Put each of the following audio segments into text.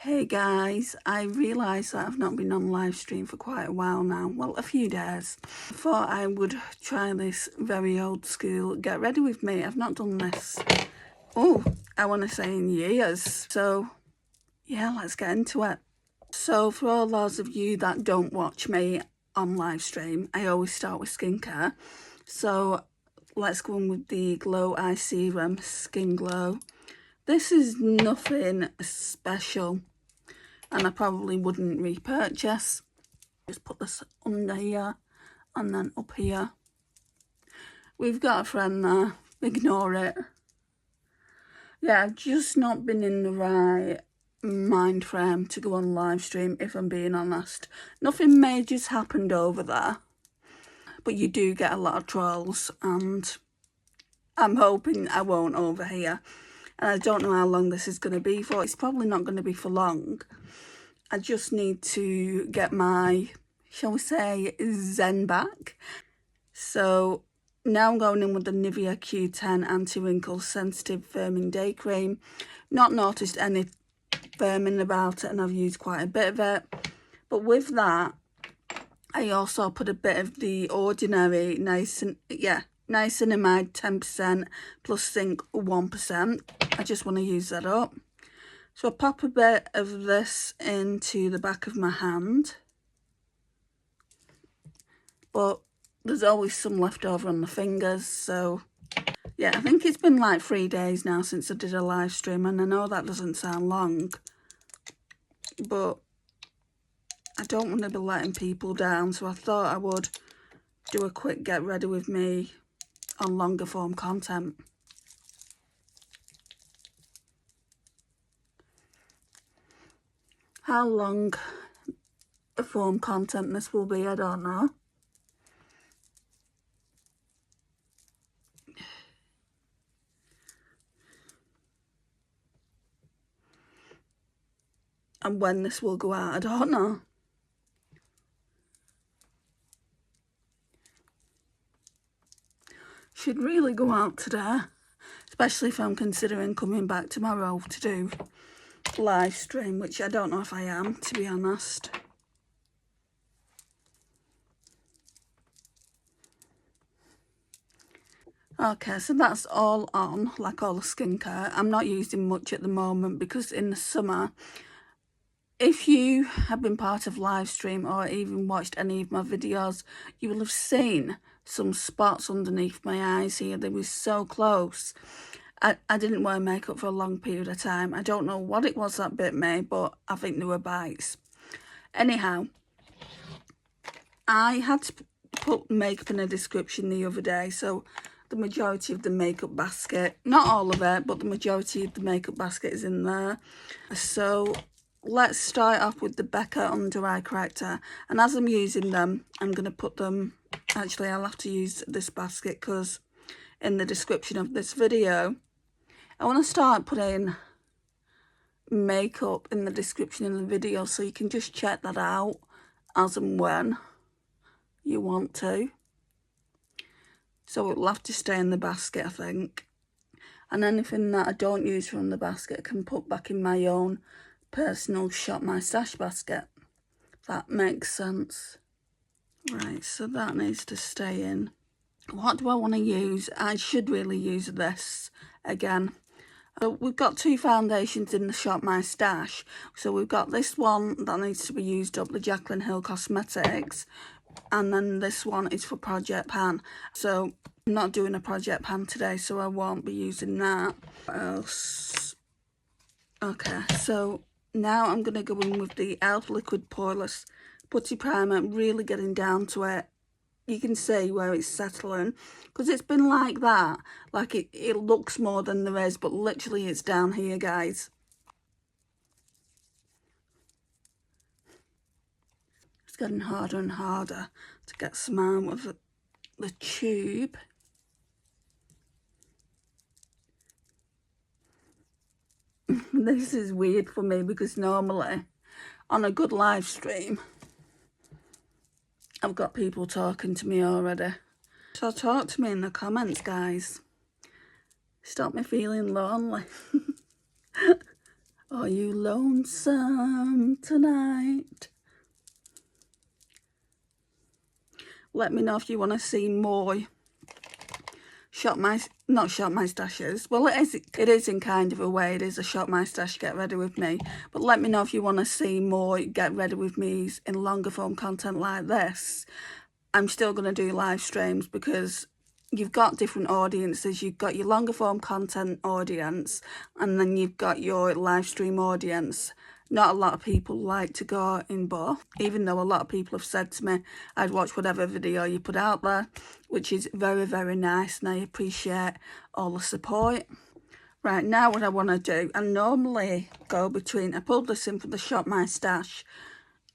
Hey guys, I realised that I've not been on live stream for quite a while now, well a few days. I thought I would try this very old school get ready with me. I've not done this, I want to say in years, so yeah, let's get into it. So for all those of you that don't watch me on live stream, I always start with skincare. So let's go on with the Glow Eye Serum Skin Glow. This is nothing special and I probably wouldn't repurchase. Just put this under here and then up here. We've got a friend there, ignore it. Yeah, I've just not been in the right mind frame to go on live stream, if I'm being honest. Nothing major's happened over there, but you do get a lot of trolls and I'm hoping I won't over here. And I don't know how long this is going to be for. It's probably not going to be for long. I just need to get my, shall we say, zen back. So now I'm going in with the Nivea Q10 Anti-Wrinkle Sensitive Firming Day Cream. Not noticed any firming about it and I've used quite a bit of it. But with that, I also put a bit of the Ordinary Niacinamide 10% plus zinc 1%. I just want to use that up. So I pop a bit of this into the back of my hand. But there's always some left over on the fingers, so yeah, I think it's been like 3 days now since I did a live stream, and I know that doesn't sound long, but I don't want to be letting people down, so I thought I would do a quick get ready with me on longer form content. How long a form content this will be, I don't know. And when this will go out, I don't know. Should really go out today, especially if I'm considering coming back tomorrow to do live stream, which I don't know if I am, to be honest. Okay, so that's all on, like all the skincare. I'm not using much at the moment because in the summer, if you have been part of live stream or even watched any of my videos, you will have seen some spots underneath my eyes here. They were so close. I didn't wear makeup for a long period of time. I don't know what it was that bit me, but I think they were bites. Anyhow, I had to put makeup in a description the other day, so the majority of the makeup basket, not all of it, but the majority of the makeup basket is in there. So let's start off with the Becca Under Eye Corrector. And as I'm using them, I'm going to put them, actually I'll have to use this basket because in the description of this video, I want to start putting makeup in the description of the video so you can just check that out as and when you want to. So it'll have to stay in the basket, I think. And anything that I don't use from the basket I can put back in my own personal Shop My Stash basket. If that makes sense. Right, so that needs to stay in. What do I want to use? I should really use this again. We've got two foundations in the Shop My Stash. So we've got this one that needs to be used up, the Jaclyn Hill Cosmetics. And then this one is for Project Pan. So I'm not doing a Project Pan today, so I won't be using that. What else? Okay, so now I'm going to go in with the e.l.f. Liquid Poreless Putty Primer, really getting down to it. You can see where it's settling, because it's been like that. Like it looks more than there is, but literally it's down here, guys. It's getting harder and harder to get some out of the tube. This is weird for me because normally on a good live stream, I've got people talking to me already. So talk to me in the comments, guys. Stop me feeling lonely. Are you lonesome tonight? Let me know if you want to see more not shop my stashes. Well, it is in kind of a way. It is a shop my stash, get ready with me. But let me know if you want to see more get ready with me's in longer form content like this. I'm still going to do live streams because you've got different audiences. You've got your longer form content audience, and then you've got your live stream audience. Not a lot of people like to go in both, even though a lot of people have said to me, I'd watch whatever video you put out there, which is very, very nice, and I appreciate all the support. Right, now what I want to do, I normally go between, I pulled this in for the Shop My Stash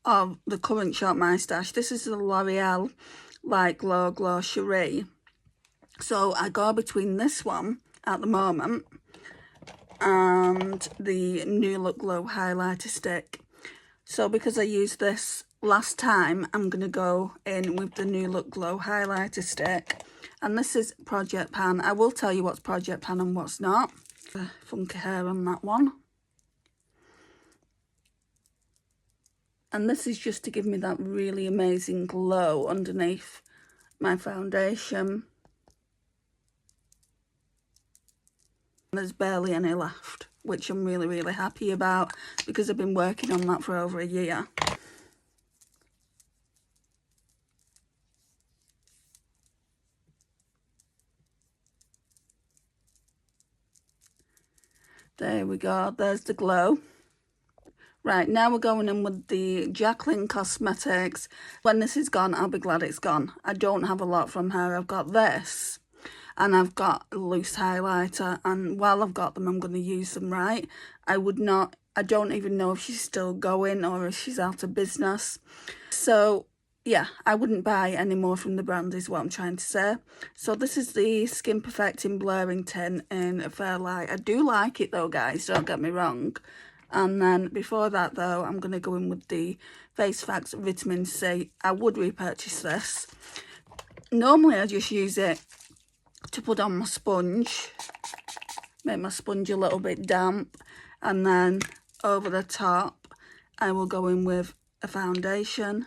of the current Shop My Stash. This is the L'Oreal Light Glow Cherie. So I go between this one at the moment and the New Look Glow highlighter stick. So because I used this last time, I'm going to go in with the New Look Glow highlighter stick. And this is Project Pan. I will tell you what's Project Pan and what's not. Funky hair on that one. And this is just to give me that really amazing glow underneath my foundation. There's barely any left, which I'm really, really happy about because I've been working on that for over a year. There we go, there's the glow. Right, now we're going in with the Jaclyn Cosmetics. When this is gone, I'll be glad it's gone. I don't have a lot from her. I've got this, and I've got a loose highlighter, and while I've got them, I'm going to use them, right? I don't even know if she's still going or if she's out of business. So, yeah, I wouldn't buy any more from the brand is what I'm trying to say. So this is the Skin Perfecting Blurring Tint in Fairlight. I do like it though, guys, don't get me wrong. And then before that though, I'm going to go in with the Face Facts Vitamin C. I would repurchase this. Normally I just use it to put on my sponge, make my sponge a little bit damp, and then over the top I will go in with a foundation.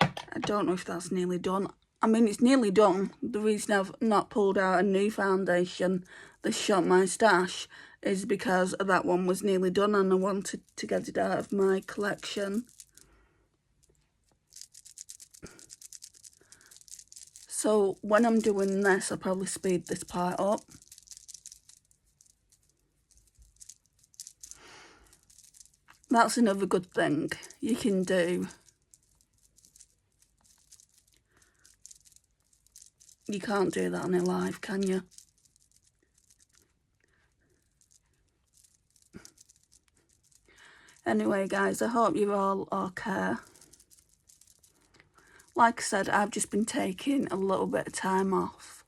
I don't know if that's nearly done. I mean, it's nearly done. The reason I've not pulled out a new foundation, the Shop My Stash, is because that one was nearly done and I wanted to get it out of my collection. So when I'm doing this, I'll probably speed this part up. That's another good thing you can do. You can't do that on a live, can you? Anyway, guys, I hope you're all okay. Like I said, I've just been taking a little bit of time off.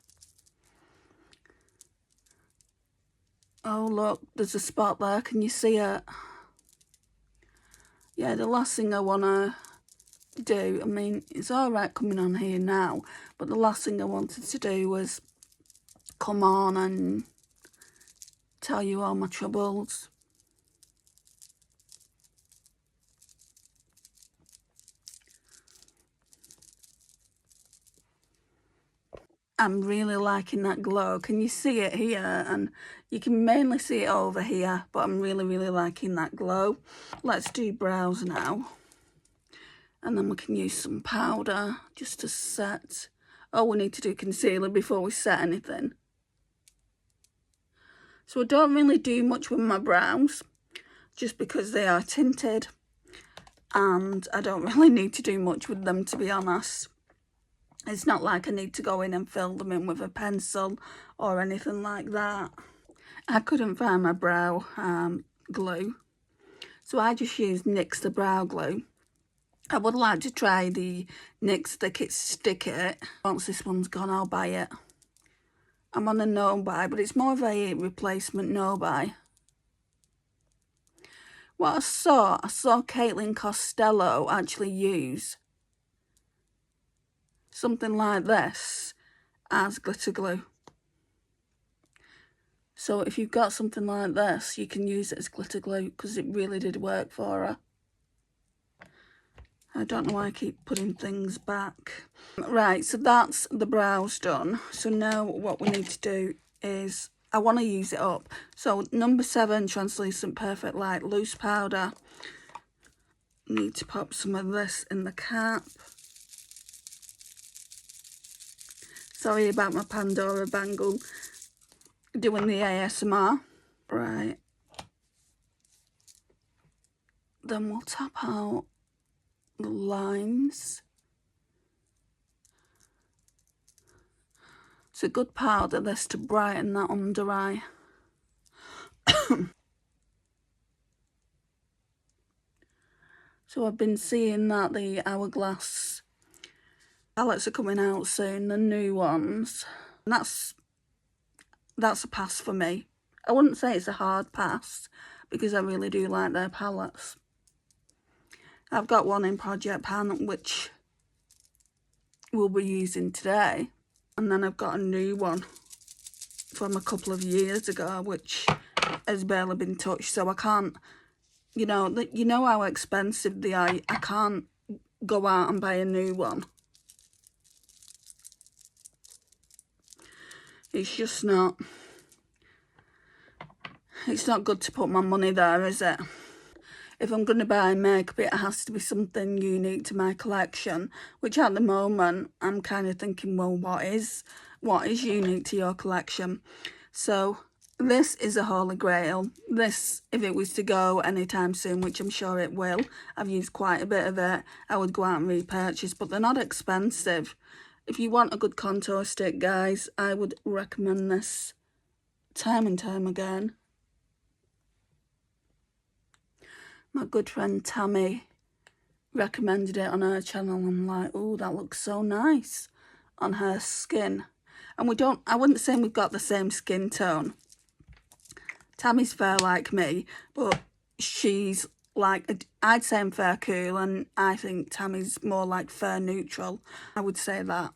Oh, look, there's a spot there. Can you see it? Yeah, the last thing I want to do, I mean, it's all right coming on here now, but the last thing I wanted to do was come on and tell you all my troubles. I'm really liking that glow. Can you see it here? And you can mainly see it over here, but I'm really, really liking that glow. Let's do brows now. And then we can use some powder just to set. Oh, we need to do concealer before we set anything. So I don't really do much with my brows, just because they are tinted. And I don't really need to do much with them, to be honest. It's not like I need to go in and fill them in with a pencil or anything like that. I couldn't find my brow glue, so I just used NYX the brow glue. I would like to try the NYX Stick It. Once this one's gone, I'll buy it. I'm on a no-buy, but it's more of a replacement no-buy. What I saw Caitlin Costello actually use something like this as glitter glue. So if you've got something like this, you can use it as glitter glue, because it really did work for her. I don't know why I keep putting things back. Right, so that's the brows done. So now what we need to do is, I want to use it up. So number 7, Translucent Perfect Light Loose Powder. Need to pop some of this in the cap. Sorry about my Pandora bangle doing the ASMR. Right. Then we'll tap out the lines. It's a good powder, this, to brighten that under eye. So I've been seeing that the Hourglass palettes are coming out soon, the new ones. And that's a pass for me. I wouldn't say it's a hard pass, because I really do like their palettes. I've got one in Project Pan, which we'll be using today. And then I've got a new one from a couple of years ago, which has barely been touched. So I can't, you know how expensive they are. I can't go out and buy a new one. It's just not, it's not good to put my money there, is it? If I'm going to buy makeup, it has to be something unique to my collection, which at the moment, I'm kind of thinking, well, what is unique to your collection? So this is a holy grail. This, if it was to go anytime soon, which I'm sure it will, I've used quite a bit of it, I would go out and repurchase, but they're not expensive. If you want a good contour stick, guys, I would recommend this time and time again. My good friend Tammy recommended it on her channel. I'm like, oh, that looks so nice on her skin. And I wouldn't say we've got the same skin tone. Tammy's fair like me, but she's like, I'd say I'm fair cool, and I think Tammy's more like fair neutral. I would say that.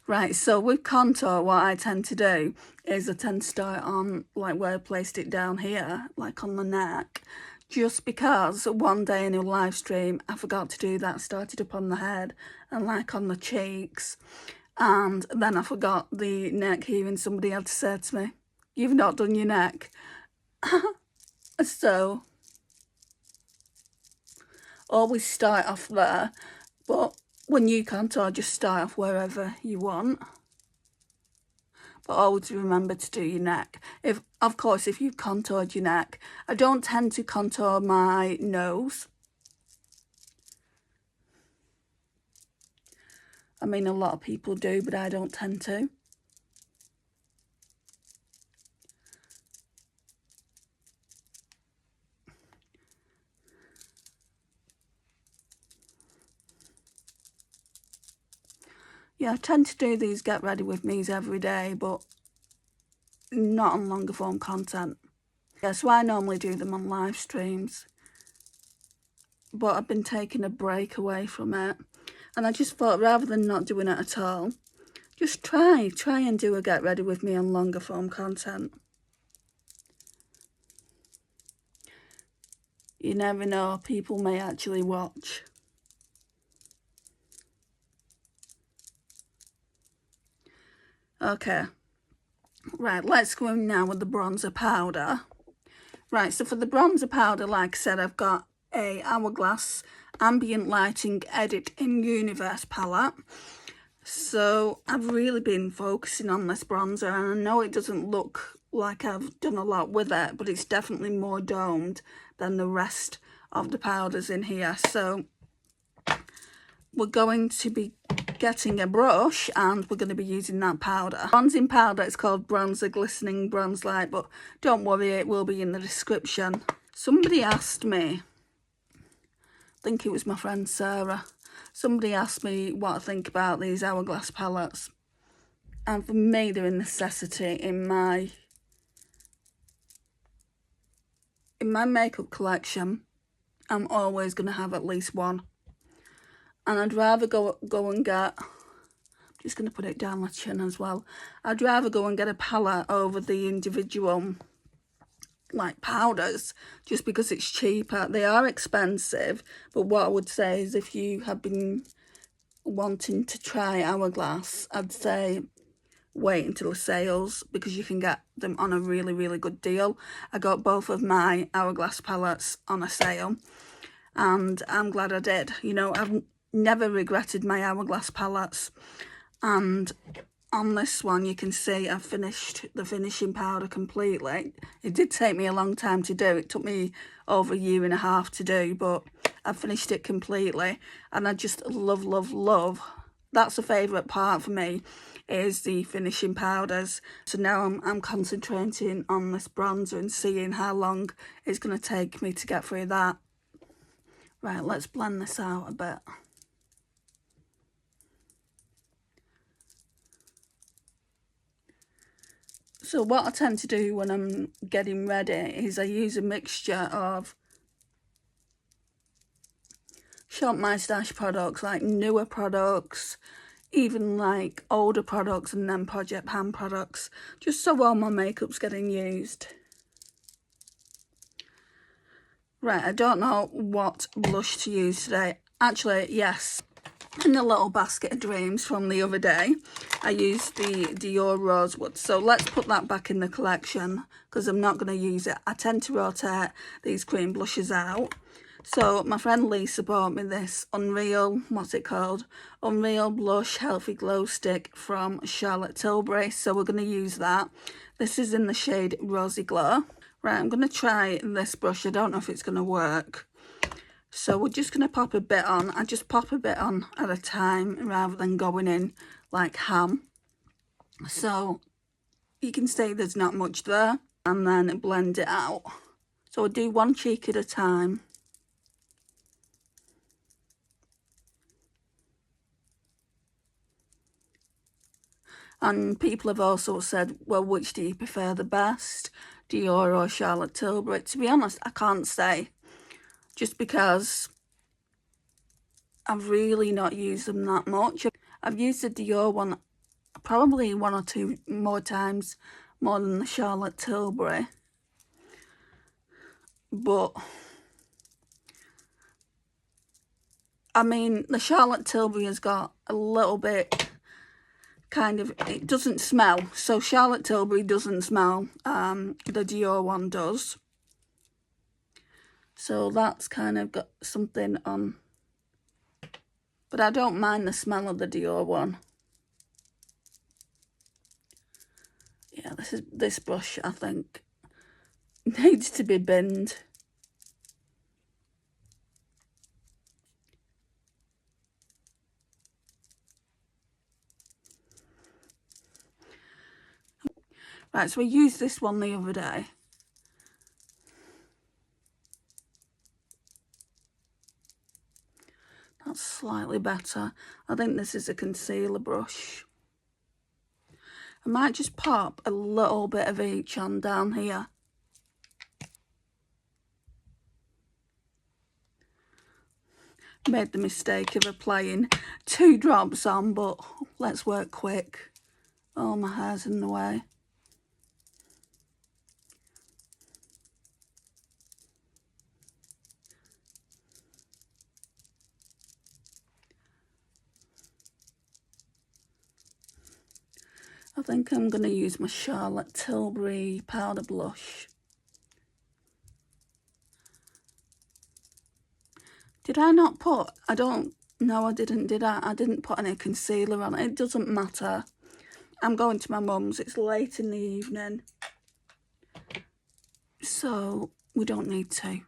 Right, so with contour, what I tend to do is I tend to start on, like, where I placed it down here, like on the neck. Just because one day in a live stream, I forgot to do that, started up on the head and like on the cheeks. And then I forgot the neck here, and somebody had to say to me, "You've not done your neck." So, always start off there. But when you contour, just start off wherever you want. But always remember to do your neck. Of course, if you've contoured your neck, I don't tend to contour my nose. I mean, a lot of people do, but I don't tend to. Yeah, I tend to do these get ready with me's every day, but not on longer form content. Yeah, so I normally do them on live streams. But I've been taking a break away from it. And I just thought, rather than not doing it at all, just try and do a get ready with me on longer form content. You never know, people may actually watch. Okay, right, let's go in now with the bronzer powder. Right, so for the bronzer powder, like I said, I've got a Hourglass Ambient Lighting Edit in Universe palette. So I've really been focusing on this bronzer, and I know it doesn't look like I've done a lot with it, but it's definitely more domed than the rest of the powders in here. So we're going to be getting a brush, and we're going to be using that powder. Bronzing powder, it's called Bronzer Glistening Bronze Light, but don't worry, it will be in the description. Somebody asked me, I think it was my friend Sarah, somebody asked me what I think about these Hourglass palettes. And for me, they're a necessity in my makeup collection. I'm always going to have at least one. And I'd rather go and get Just going to put it down my chin as well. I'd rather go and get a palette over the individual like powders, just because it's cheaper. They are expensive, but what I would say is if you have been wanting to try Hourglass, I'd say wait until the sales, because you can get them on a really, really good deal. I got both of my Hourglass palettes on a sale, and I'm glad I did. You know, I've never regretted my Hourglass palettes. And on this one, you can see I've finished the finishing powder completely. It did take me a long time to do. It took me over 1.5 years to do, but I've finished it completely. And I just love, love, love. That's a favourite part for me, is the finishing powders. So now I'm concentrating on this bronzer and seeing how long it's going to take me to get through that. Right, let's blend this out a bit. So what I tend to do when I'm getting ready is I use a mixture of Shop My Stash products, like newer products, even like older products, and then Project Pan products, just so all my makeup's getting used. Right, I don't know what blush to use today. Actually, yes, in the little basket of dreams from the other day, I used the Dior Rosewood. So let's put that back in the collection, because I'm not going to use it. I tend to rotate these cream blushes out. So my friend Lisa bought me this Unreal, what's it called? Unreal Blush Healthy Glow Stick from Charlotte Tilbury. So we're going to use that. This is in the shade Rosy Glow. Right, I'm going to try this brush. I don't know if it's going to work. So we're just going to pop a bit on. I just pop a bit on at a time rather than going in like ham. So you can see there's not much there. And then blend it out. So we'll do one cheek at a time. And people have also said, well, which do you prefer the best? Dior or Charlotte Tilbury? To be honest, I can't say. Just because I've really not used them that much. I've used the Dior one probably 1 or 2 more times more than the Charlotte Tilbury. But, I mean, the Charlotte Tilbury has got a little bit kind of, it doesn't smell. So Charlotte Tilbury doesn't smell. The Dior one does. So that's kind of got something on. But I don't mind the smell of the Dior one. Yeah, this brush, I think, needs to be binned. Right, so we used this one the other day. That's slightly better. I think this is a concealer brush. I might just pop a little bit of each on down here. Made the mistake of applying 2 drops on, but let's work quick. Oh, my hair's in the way. I think I'm going to use my Charlotte Tilbury powder blush. Did I not put, I don't, no I didn't, did I? I didn't put any concealer on. It doesn't matter. I'm going to my mum's, it's late in the evening. So we don't need to.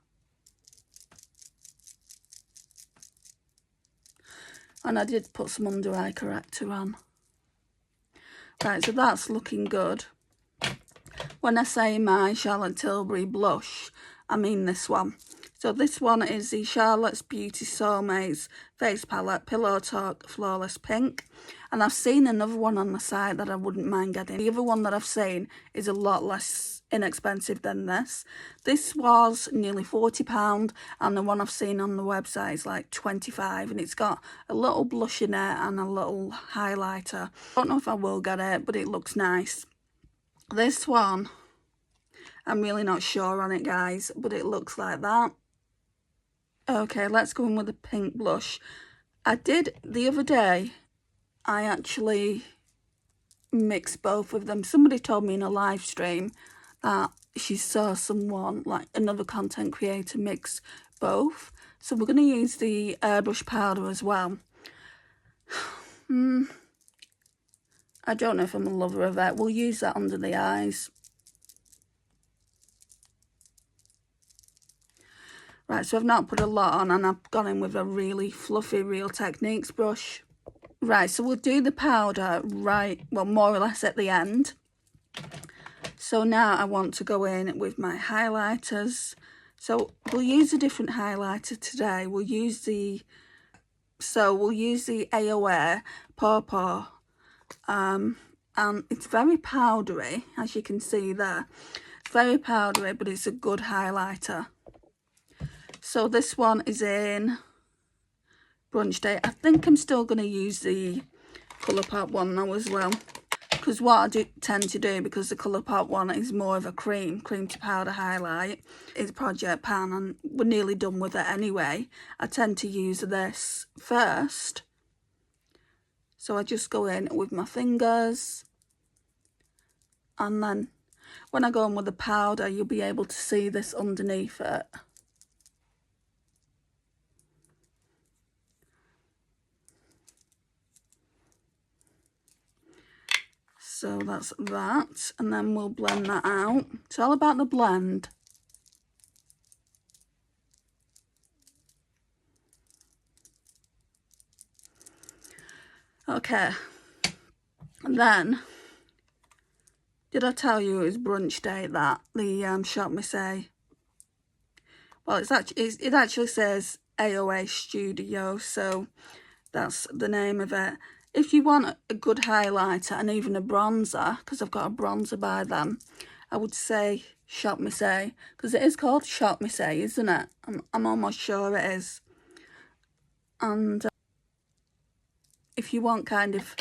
And I did put some under eye corrector on. Right, so that's looking good. When I say my Charlotte Tilbury blush, I mean this one. So this one is the Charlotte's Beauty Soulmates Face Palette Pillow Talk Flawless Pink. And I've seen another one on the site that I wouldn't mind getting. The other one that I've seen is a lot less inexpensive than this. This was nearly £40 and the one I've seen on the website is like 25, and it's got a little blush in it and a little highlighter. Don't know if I will get it, but it looks nice. This one, I'm really not sure on it, guys, but it looks like that. Okay, let's go in with a pink blush. I did the other day, I actually mixed both of them. Somebody told me in a live stream that she saw someone, like another content creator, mix both. So we're going to use the airbrush powder as well. I don't know if I'm a lover of it. We'll use that under the eyes. Right, so I've not put a lot on and I've gone in with a really fluffy Real Techniques brush. Right, so we'll do the powder more or less at the end. So now I want to go in with my highlighters. So we'll use a different highlighter today. We'll use the AOA Paw. And it's very powdery, as you can see there. It's very powdery, but it's a good highlighter. So this one is in Brunch Day. I think I'm still going to use the Colourpop one now as well. Because what I do tend to do, because the Colourpop one is more of a cream to powder highlight, is Project Pan, and we're nearly done with it anyway. I tend to use this first. So I just go in with my fingers. And then when I go in with the powder, you'll be able to see this underneath it. So that's that, and then we'll blend that out. It's all about the blend. Okay, and then, did I tell you it was Brunch Day, that the shop me say? Well, it actually says AOA Studio, so that's the name of it. If you want a good highlighter and even a bronzer, because I've got a bronzer by them, I would say Shop Me Say, because it is called Shop Me Say, isn't it? I'm almost sure it is. And if you want kind of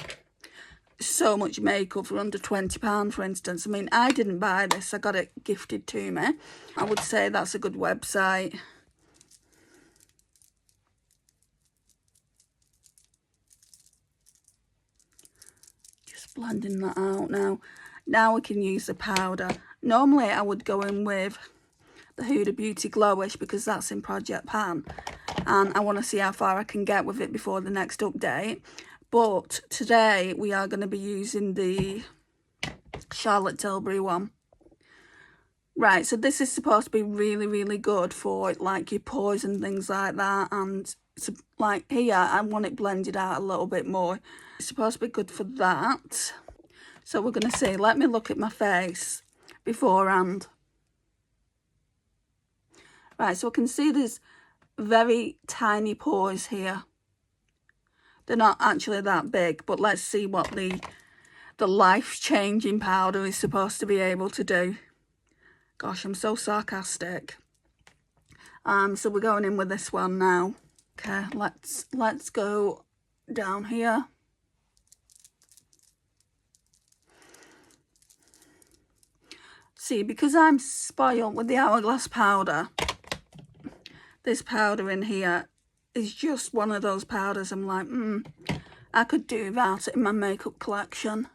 so much makeup for under £20, for instance, I mean, I didn't buy this, I got it gifted to me. I would say that's a good website. Blending that out now. Now we can use the powder. Normally I would go in with the Huda Beauty Glowish because that's in Project Pan, and I want to see how far I can get with it before the next update. But today we are going to be using the Charlotte Tilbury one. Right, so this is supposed to be really good for like your pores and things like that, and so, like here I want it blended out a little bit more. It's supposed to be good for that. So we're going to see. Let me look at my face beforehand. Right, so I can see there's very tiny pores here. They're not actually that big, but let's see what the life-changing powder is supposed to be able to do. Gosh, I'm so sarcastic. So we're going in with this one now. Okay, let's go down here. See, because I'm spoiled with the Hourglass powder, this powder in here is just one of those powders I'm like, I could do that in my makeup collection.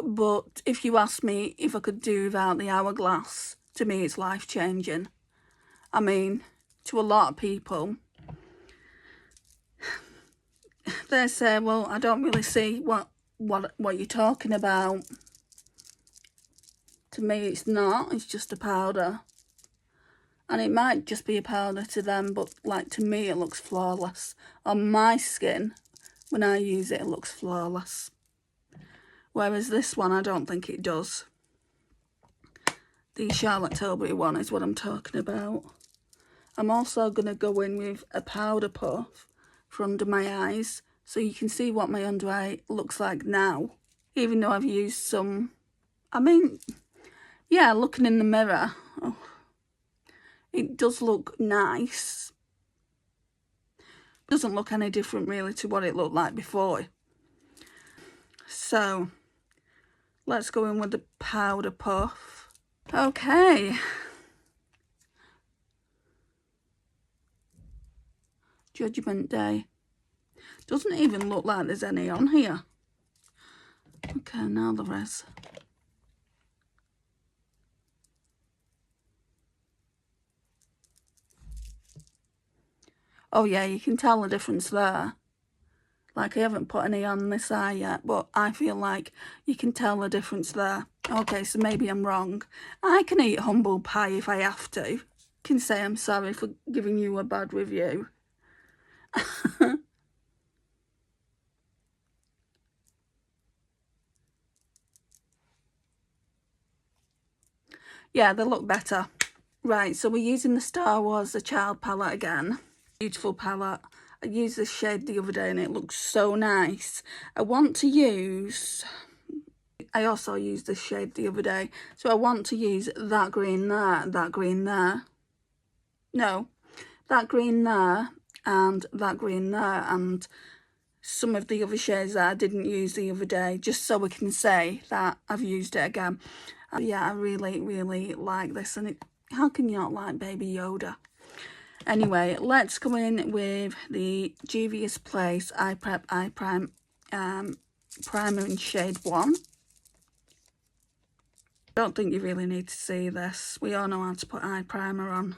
But if you ask me if I could do without the Hourglass, to me it's life-changing. I mean, to a lot of people, they say, well, I don't really see what you're talking about. To me, it's not. It's just a powder. And it might just be a powder to them, but like to me, it looks flawless. On my skin, when I use it, it looks flawless. Whereas this one, I don't think it does. The Charlotte Tilbury one is what I'm talking about. I'm also going to go in with a powder puff for under my eyes, so you can see what my under eye looks like now. Even though I've used some, I mean, yeah, looking in the mirror, oh, it does look nice. Doesn't look any different really to what it looked like before. So let's go in with the powder puff. Okay. Judgment Day. Doesn't even look like there's any on here. Okay, now there is. Oh yeah, you can tell the difference there. Like, I haven't put any on this eye yet, but I feel like you can tell the difference there. Okay, so maybe I'm wrong. I can eat humble pie if I have to. I can say I'm sorry for giving you a bad review. Yeah, they look better. Right, so we're using the Star Wars The Child palette again. Beautiful palette. I used this shade the other day and it looks so nice. I want to use... I also used this shade the other day. So I want to use that green there, that green there. No, that green there and that green there. And some of the other shades that I didn't use the other day. Just so we can say that I've used it again. Yeah, I really, really like this. And how can you not like Baby Yoda? Anyway, let's go in with the Juvia's Place Eye Prep Eye Prime Primer in shade 1. I don't think you really need to see this. We all know how to put eye primer on.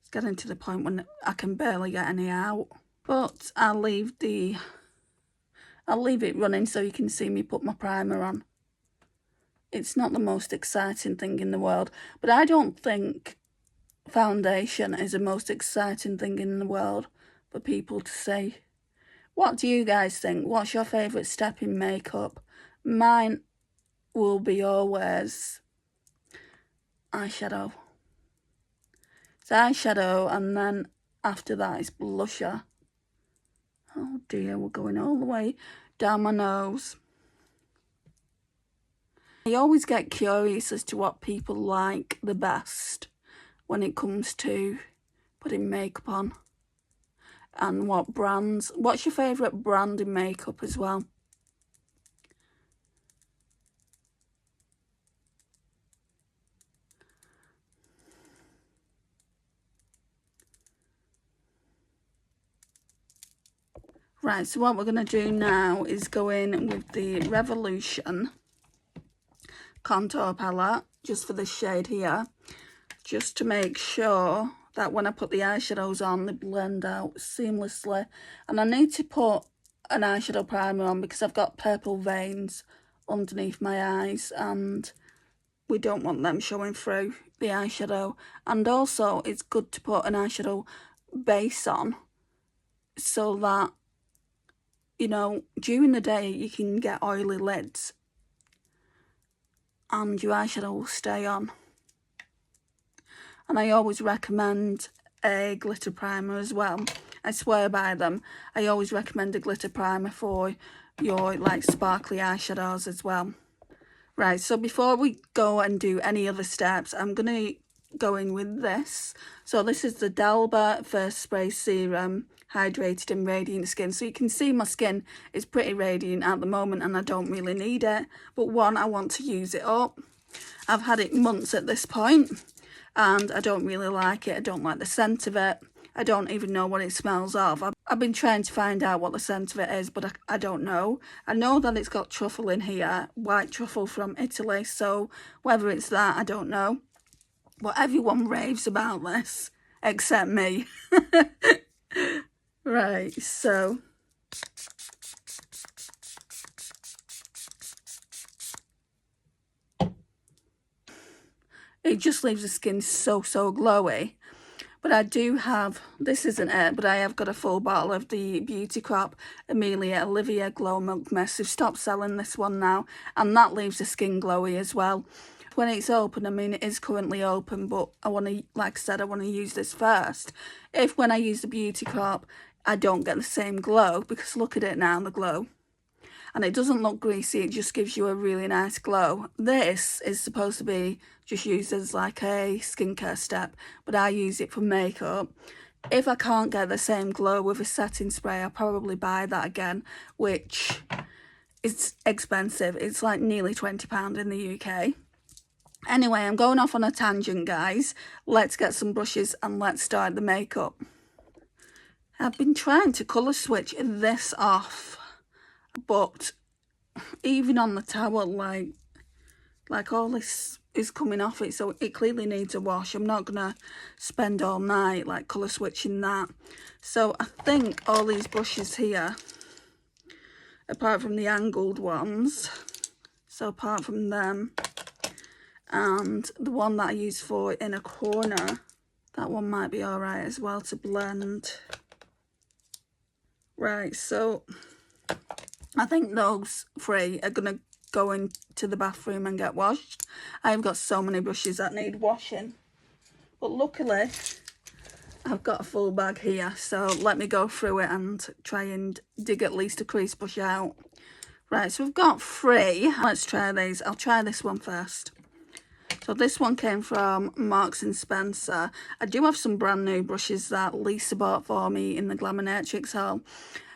It's getting to the point when I can barely get any out. But I'll leave it running so you can see me put my primer on. It's not the most exciting thing in the world, but I don't think foundation is the most exciting thing in the world for people to see. What do you guys think? What's your favourite step in makeup? Mine will be always eyeshadow. It's eyeshadow, and then after that it's blusher. Oh dear, we're going all the way down my nose. I always get curious as to what people like the best when it comes to putting makeup on, and what brands. What's your favourite brand in makeup as well? Right, so what we're going to do now is go in with the Revolution contour palette, just for this shade here, just to make sure that when I put the eyeshadows on, they blend out seamlessly. And I need to put an eyeshadow primer on because I've got purple veins underneath my eyes and we don't want them showing through the eyeshadow. And also it's good to put an eyeshadow base on so that, you know, during the day you can get oily lids and your eyeshadow will stay on. And I always recommend a glitter primer as well. I swear by them. I always recommend a glitter primer for your like sparkly eyeshadows as well. Right, so before we go and do any other steps, I'm going to go in with this. So this is the Dalba First Spray Serum Hydrated and Radiant Skin. So you can see my skin is pretty radiant at the moment and I don't really need it. But one, I want to use it up. I've had it months at this point and I don't really like it. I don't like the scent of it. I don't even know what it smells of. I've been trying to find out what the scent of it is, but I don't know. I know that it's got truffle in here, white truffle from Italy, so whether it's that, I don't know. But everyone raves about this, except me. Right, so... it just leaves the skin so glowy. But I do have, this isn't it, but I have got a full bottle of the Beauty Crop Amelia Olivia Glow Milk Mist. They've stopped selling this one now, and that leaves the skin glowy as well. When it's open, I mean, it is currently open, but I want to, like I said, I want to use this first. If when I use the Beauty Crop, I don't get the same glow, because look at it now, the glow. and it doesn't look greasy, it just gives you a really nice glow. This is supposed to be just used as like a skincare step, but I use it for makeup. If I can't get the same glow with a setting spray, I'll probably buy that again, which is expensive. It's like nearly £20 in the UK. Anyway, I'm going off on a tangent, guys. Let's get some brushes and let's start the makeup. I've been trying to colour switch this off, but even on the towel, like all this is coming off it, so it clearly needs a wash. I'm not gonna spend all night like colour switching that. So I think all these brushes here, apart from the angled ones, so apart from them and the one that I use for inner corner, that one might be all right as well to blend. Right, so I think those three are gonna go into the bathroom and get washed. I've got so many brushes that need washing, but luckily I've got a full bag here, so let me go through it and try and dig at least a crease brush out. Right, so we've got three. Let's try these. I'll try this one first. So this one came from Marks and Spencer. I do have some brand new brushes that Lisa bought for me in the Glamonatrix haul.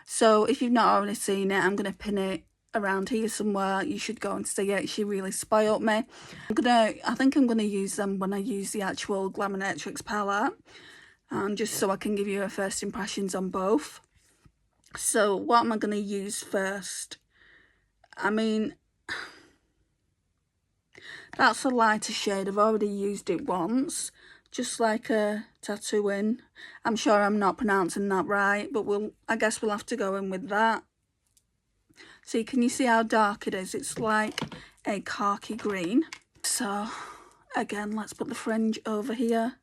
So if you've not already seen it, I'm going to pin it around here somewhere. You should go and see it. She really spoiled me. I think I'm going to use them when I use the actual Glamonatrix palette. Just so I can give you a first impressions on both. So what am I going to use first? I mean, that's a lighter shade. I've already used it once, just like a tattooing. I'm sure I'm not pronouncing that right, but I guess we'll have to go in with that. See, can you see how dark it is? It's like a khaki green. So again, let's put the fringe over here.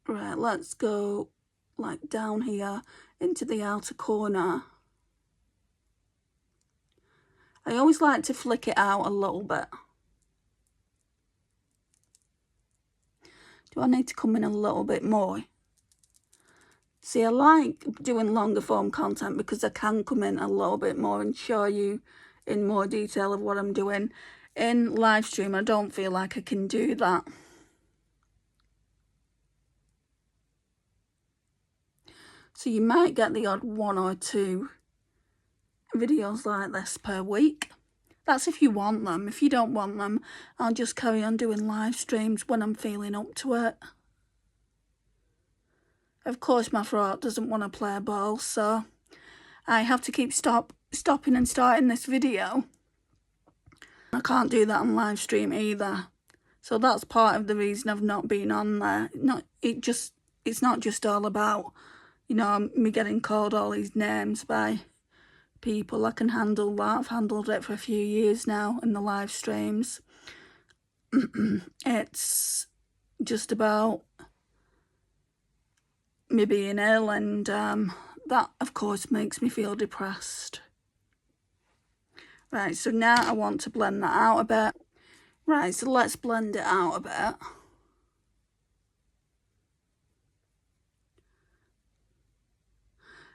Right, let's go like down here into the outer corner. I always like to flick it out a little bit. Do I need to come in a little bit more? See, I like doing longer form content because I can come in a little bit more and show you in more detail of what I'm doing. In live stream, I don't feel like I can do that. So you might get the odd 1 or 2 videos like this per week. That's if you want them. If you don't want them, I'll just carry on doing live streams when I'm feeling up to it. Of course, my throat doesn't want to play ball, so I have to keep stopping and starting this video. I can't do that on live stream either. So that's part of the reason I've not been on there. It's not just all about, you know, me getting called all these names by people. I can handle that. I've handled it for a few years now in the live streams. It's just about me being ill, and that of course makes me feel depressed. Right, so now I want to blend that out a bit. Right, so let's blend it out a bit.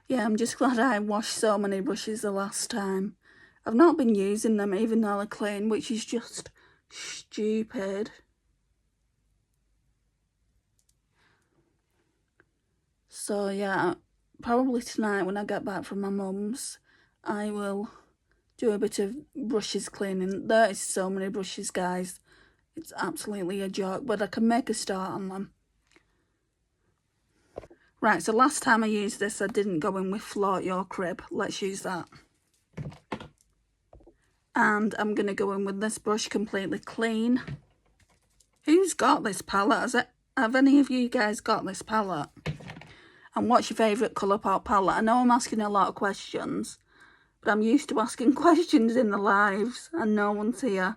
Yeah, I'm just glad I washed so many brushes the last time. I've not been using them even though they're clean, which is just stupid. So yeah, probably tonight when I get back from my mum's, I will do a bit of brushes cleaning. There is so many brushes, guys. It's absolutely a joke, but I can make a start on them. Right, so last time I used this, I didn't go in with Float Your Crib. Let's use that. And I'm going to go in with this brush completely clean. Who's got this palette? Have any of you guys got this palette? And what's your favourite Colourpop palette? I know I'm asking a lot of questions, but I'm used to asking questions in the lives and no one's here.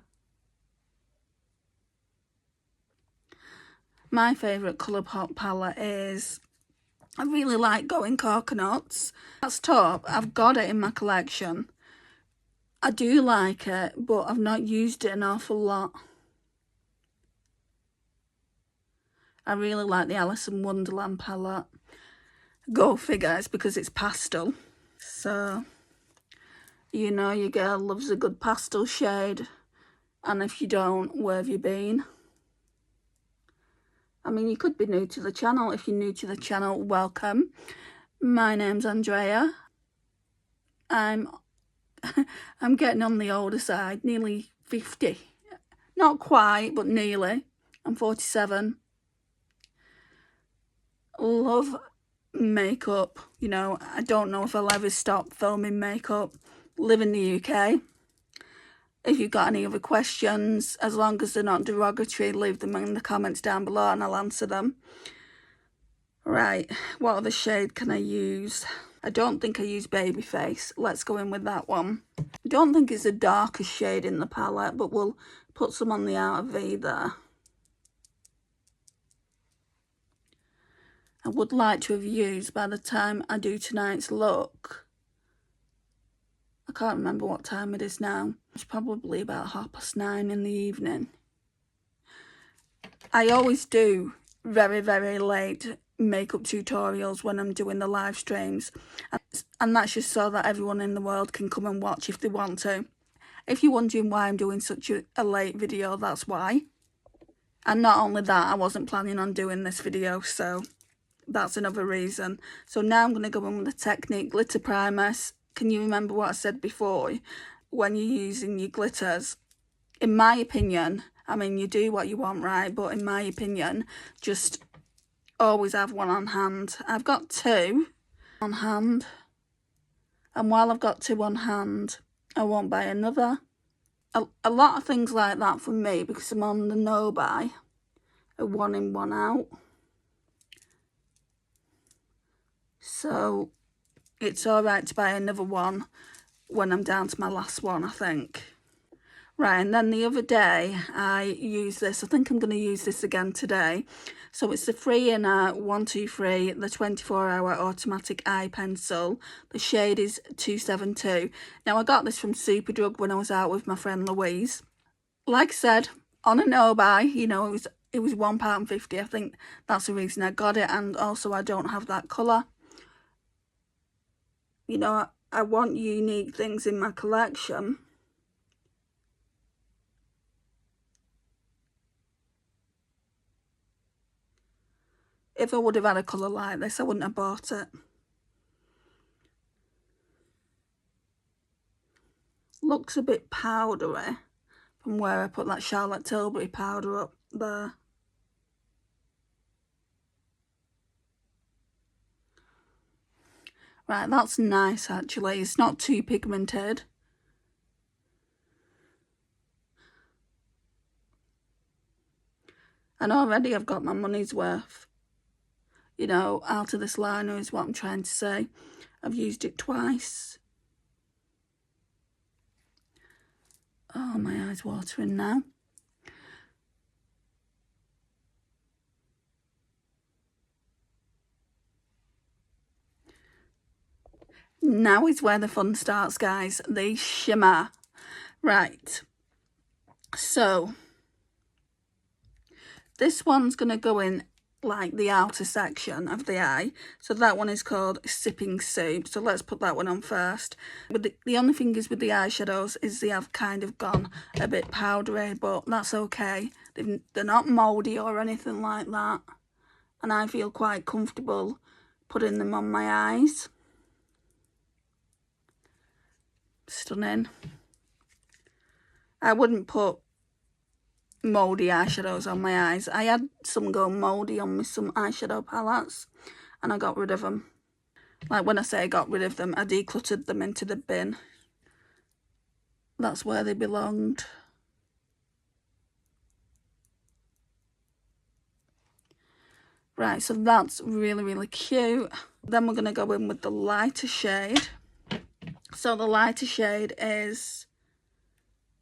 My favourite Colourpop palette is, I really like Going Coconuts. That's top. I've got it in my collection. I do like it, but I've not used it an awful lot. I really like the Alice in Wonderland palette. Go figure, it's because it's pastel. So You know your girl loves a good pastel shade. And if you don't, where have you been? I mean, you could be new to the channel. If you're new to the channel, welcome. My name's Andrea. I'm getting on the older side, nearly 50. Not quite, but nearly. I'm 47. Love makeup. You know, I don't know if I'll ever stop filming makeup. Live in the UK. If you've got any other questions, as long as they're not derogatory, leave them in the comments down below and I'll answer them. Right, what other shade can I use? I don't think I use Babyface. Let's go in with that one. I don't think it's the darkest shade in the palette, but we'll put some on the outer V there. I would like to have used, by the time I do tonight's look, I can't remember what time it is now. It's probably about 9:30 in the evening. I always do very, very late makeup tutorials when I'm doing the live streams. And that's just so that everyone in the world can come and watch if they want to. If you're wondering why I'm doing such a late video, that's why. And not only that, I wasn't planning on doing this video, so that's another reason. So now I'm going to go in with the Technique Glitter Primer. Can you remember what I said before? When you're using your glitters, in my opinion, I mean, you do what you want, right? But in my opinion, just always have one on hand. I've got two on hand. And while I've got two on hand, I won't buy another. A lot of things like that for me, because I'm on the no buy, are one in, one out. So it's alright to buy another one when I'm down to my last one, I think. Right, and then the other day I used this. I think I'm going to use this again today. So it's the Free Inner 123, the 24-hour automatic eye pencil. The shade is 272. Now, I got this from Superdrug when I was out with my friend Louise. Like I said, on a no-buy, you know, it was £1.50. I think that's the reason I got it. And also, I don't have that colour. You know, I want unique things in my collection. If I would have had a colour like this, I wouldn't have bought it. Looks a bit powdery from where I put that Charlotte Tilbury powder up there. Right, that's nice actually. It's not too pigmented. And already I've got my money's worth. You know, out of this liner is what I'm trying to say. I've used it twice. Oh, my eye's watering now. Now is where the fun starts, guys. The shimmer. Right. So, this one's going to go in like the outer section of the eye. So that one is called Sipping Soup. So let's put that one on first. But the only thing is with the eyeshadows is they have kind of gone a bit powdery, but that's okay. They're not mouldy or anything like that. And I feel quite comfortable putting them on my eyes. Stunning. I wouldn't put mouldy eyeshadows on my eyes. I had some go mouldy on me, some eyeshadow palettes, and I got rid of them. Like, when I say I got rid of them, I decluttered them into the bin. That's where they belonged. Right, so that's really, really cute. Then we're going to go in with the lighter shade. So the lighter shade is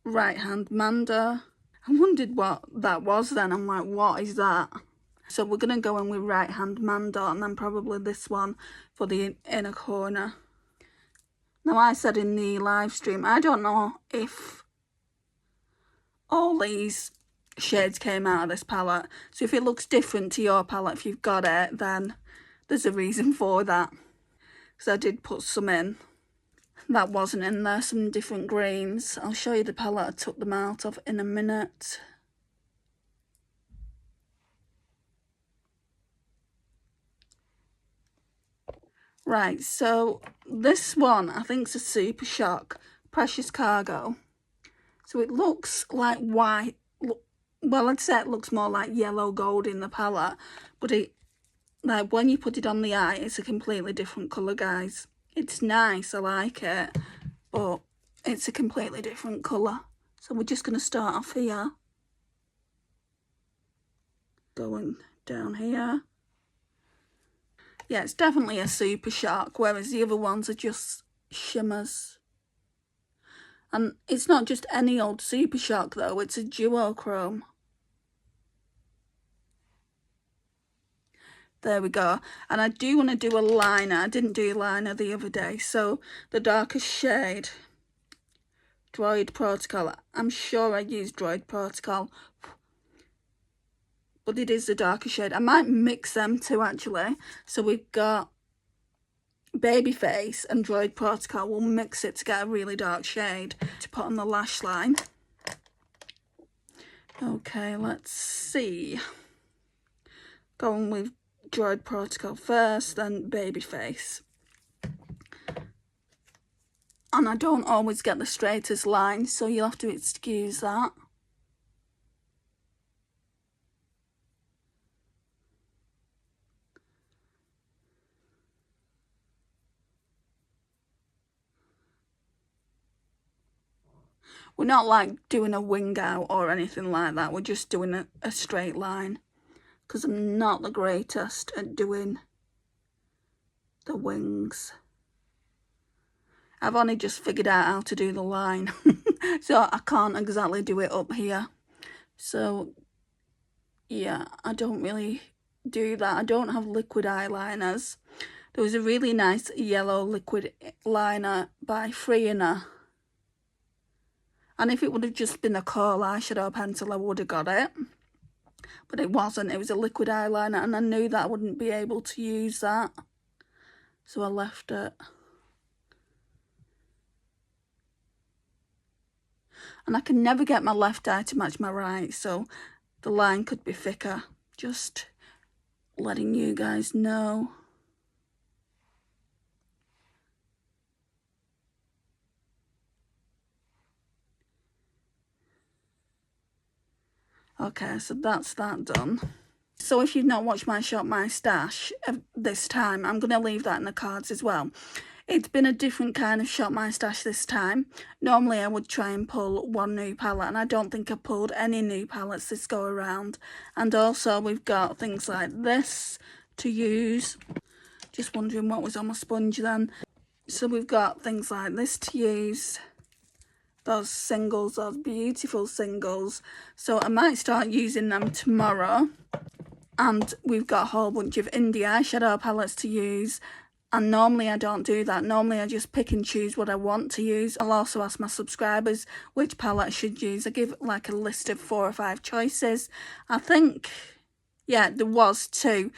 Right Hand Manda. I wondered what that was then. I'm like, what is that? So we're going to go in with Right Hand Manda and then probably this one for the inner corner. Now, I said in the live stream, I don't know if all these shades came out of this palette. So if it looks different to your palette, if you've got it, then there's a reason for that. Because I did put some in. that wasn't in there, some different greens. I'll show you the palette I took them out of in a minute. Right, so this one I think is a Super Shock Precious Cargo. So it looks like white. Well, I'd say it looks more like yellow gold in the palette, but it, like, when you put it on the eye, it's a completely different colour, guys. It's nice, I like it, but it's a completely different colour. So we're just going to start off here, going down here. Yeah, it's definitely a Super Shock, whereas the other ones are just shimmers. And it's not just any old Super Shock though, it's a duochrome. There we go. And I do want to do a liner. I didn't do a liner the other day. So the darkest shade, Droid Protocol. I'm sure I used Droid Protocol, but it is the darkest shade. I might mix them two actually. So we've got Babyface and Droid Protocol. We'll mix it to get a really dark shade to put on the lash line. Okay, let's see. Going with Droid Protocol first, then Babyface. And I don't always get the straightest line, so you'll have to excuse that. We're not like doing a wing out or anything like that. We're just doing a straight line, because I'm not the greatest at doing the wings. I've only just figured out how to do the line, so I can't exactly do it up here. So yeah, I don't really do that. I don't have liquid eyeliners. There was a really nice yellow liquid liner by Freena, and if it would have just been a kohl eyeshadow pencil, I would have got it. But it wasn't. It was a liquid eyeliner, and I knew that I wouldn't be able to use that, so I left it. And I can never get my left eye to match my right, so the line could be thicker. Just letting you guys know. Okay, so that's that done. So if you've not watched my Shop My Stash this time, I'm going to leave that in the cards as well. It's been a different kind of Shop My Stash this time. Normally I would try and pull one new palette, and I don't think I pulled any new palettes this go around. And also we've got things like this to use. Just wondering what was on my sponge then. So we've got things like this to use. Those singles, those beautiful singles. So I might start using them tomorrow. And we've got a whole bunch of indie eyeshadow palettes to use. And normally I don't do that. Normally I just pick and choose what I want to use. I'll also ask my subscribers which palette I should use. I give like a list of 4 or 5 choices. I think, yeah, there was 2.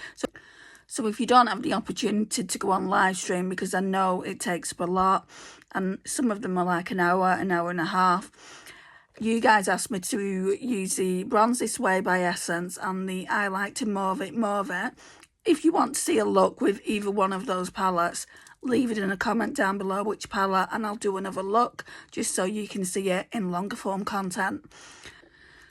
So if you don't have the opportunity to go on live stream, because I know it takes up a lot, and some of them are like an hour and a half, you guys asked me to use the Bronze This Way by Essence and the I Like to Mauve It. If you want to see a look with either one of those palettes, leave it in a comment down below which palette, and I'll do another look just so you can see it in longer form content.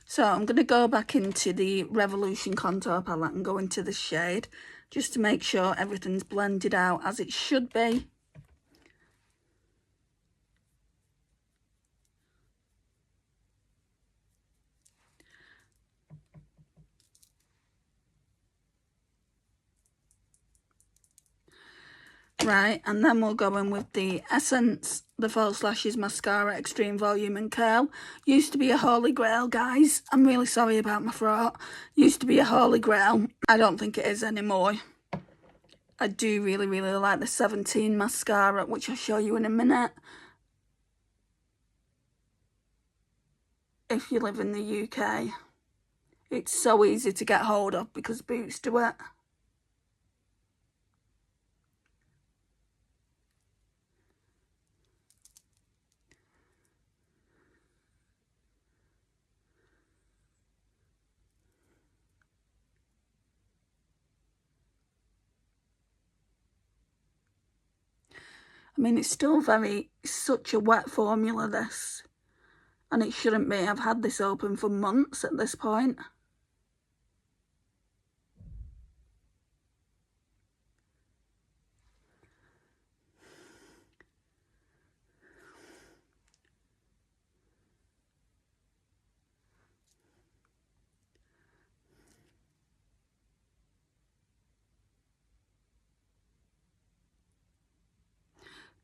So I'm going to go back into the Revolution Contour palette and go into the shade, just to make sure everything's blended out as it should be. Right, and then we'll go in with the Essence, the False Lashes Mascara Extreme Volume and Curl. Used to be a holy grail, guys. I'm really sorry about my throat. Used to be a holy grail. I don't think it is anymore. I do really, really like the 17 mascara, which I'll show you in a minute. If you live in the UK, it's so easy to get hold of because Boots do it. I mean, it's still such a wet formula, this. And it shouldn't be. I've had this open for months at this point.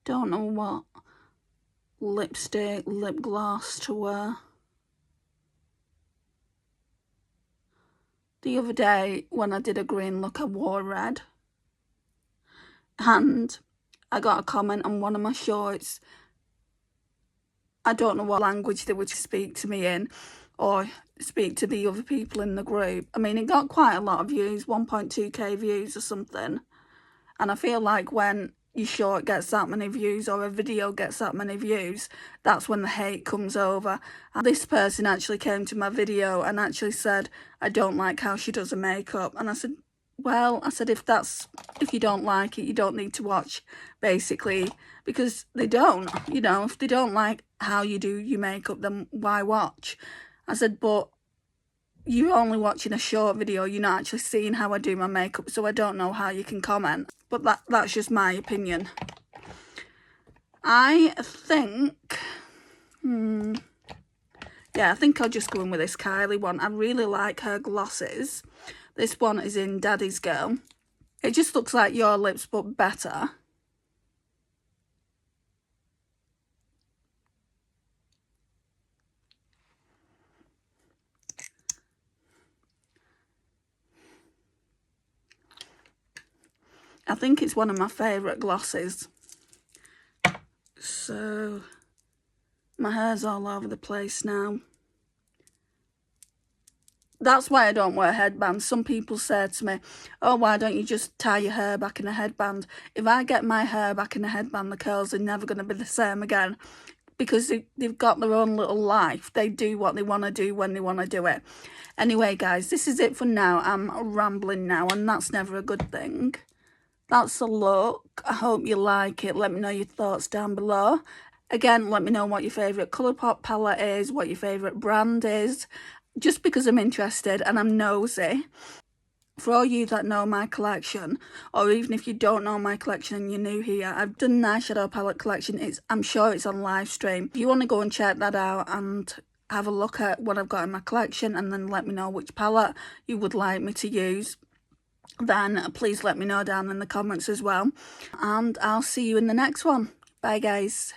Don't know what lipstick, lip gloss to wear. The other day when I did a green look, I wore red. And I got a comment on one of my shorts. I don't know what language they would speak to me in or speak to the other people in the group. I mean, it got quite a lot of views, 1.2k views or something. And I feel like when your short gets that many views or a video gets that many views, that's when the hate comes over. And this person actually came to my video and actually said, I don't like how she does her makeup. And I said, well, I said, if you don't like it, you don't need to watch, basically, because they don't, you know, if they don't like how you do your makeup, then why watch? I said, but you're only watching a short video, you're not actually seeing how I do my makeup, so I don't know how you can comment. But that's just my opinion. I think, yeah, I think I'll just go in with this Kylie one. I really like her glosses. This one is in Daddy's Girl. It just looks like your lips, but better. I think it's one of my favourite glosses. So, my hair's all over the place now. That's why I don't wear headbands. Some people say to me, oh, why don't you just tie your hair back in a headband? If I get my hair back in a headband, the curls are never going to be the same again. Because they've got their own little life. They do what they want to do when they want to do it. Anyway, guys, this is it for now. I'm rambling now, and that's never a good thing. That's a look. I hope you like it. Let me know your thoughts down below. Again, let me know what your favourite Colourpop palette is, what your favourite brand is, just because I'm interested and I'm nosy. For all you that know my collection, or even if you don't know my collection and you're new here, I've done an eyeshadow palette collection. I'm sure it's on live stream. If you want to go and check that out and have a look at what I've got in my collection and then let me know which palette you would like me to use, then please let me know down in the comments as well. And I'll see you in the next one. Bye, guys.